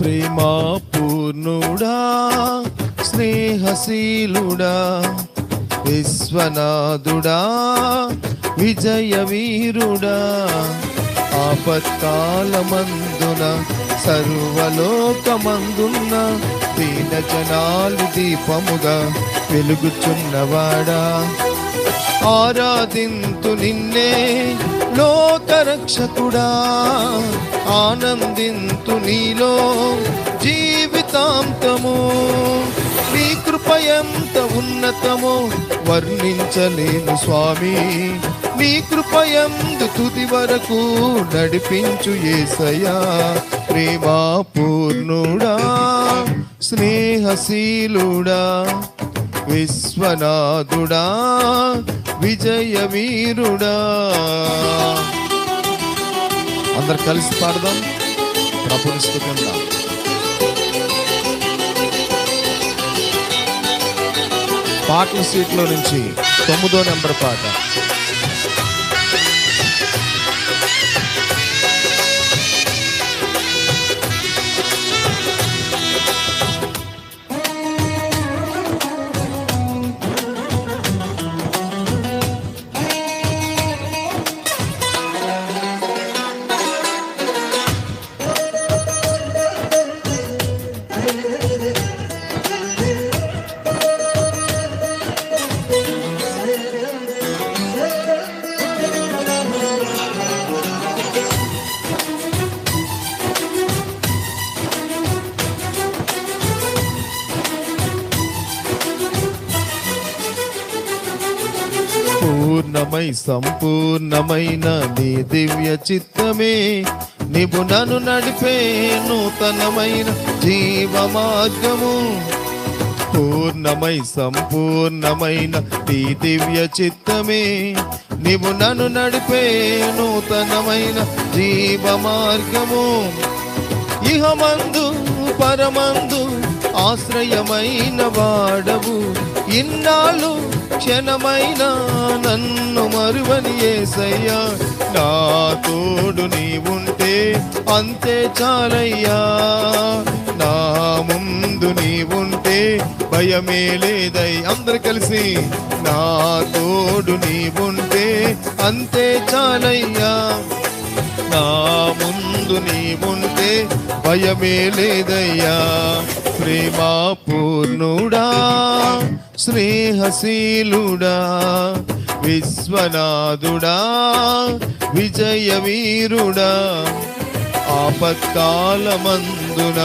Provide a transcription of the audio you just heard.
ప్రేమా పూర్ణుడా, స్నేహశీలుడా, విశ్వనాథుడా, విజయ వీరుడా, ఆపత్కాలమందున సర్వలోకమందున్న దీన జనాలు దీపముగా వెలుగుచున్నవాడా, ఆరాధింతు నిన్నే లోకరక్షకుడా, ఆనందింతు నీలో జీవితాంతము. నీ కృప ఎంత ఉన్నతమో వర్ణించలేను స్వామి, నీ కృప యందు తుది వరకు నడిపించు యేసయ్యా. ప్రేమా పూర్ణుడా, స్నేహశీలుడా, విశ్వనాథుడా, విజయ వీరుడా. అందరు కలిసి పాడదాం, ప్రభుని స్తుతిద్దాం. పాటల సీట్లో నుంచి 9వ నెంబర్ పాట. పూర్ణమై సంపూర్ణమైన నీ దివ్య చిత్తమే నీవు నన్ను నడిపే నూతనమైన జీవ మార్గము. పూర్ణమై సంపూర్ణమైన నీ దివ్య చిత్తమే నీవు నన్ను నడిపే నూతనమైన జీవ మార్గము. ఇహమందు పరమందు ఆశ్రయమైన వాడవు, ఇన్నాళ్ళు క్షణమైన నన్ను మరువని యేసయ్యా. నా తోడు నీవుంటే అంతే చాలయ్యా, నా ముందు నీవుంటే భయమే లేదై. అందరు కలిసి నా తోడు నీవుంటే అంతే చాలయ్యా, నా ముందు నీవుంటే భయమే లేదయ్యా. ప్రేమా పూర్ణుడా, స్నేహశీలుడా, విశ్వనాథుడా, విజయ వీరుడా, ఆపత్కాలమందున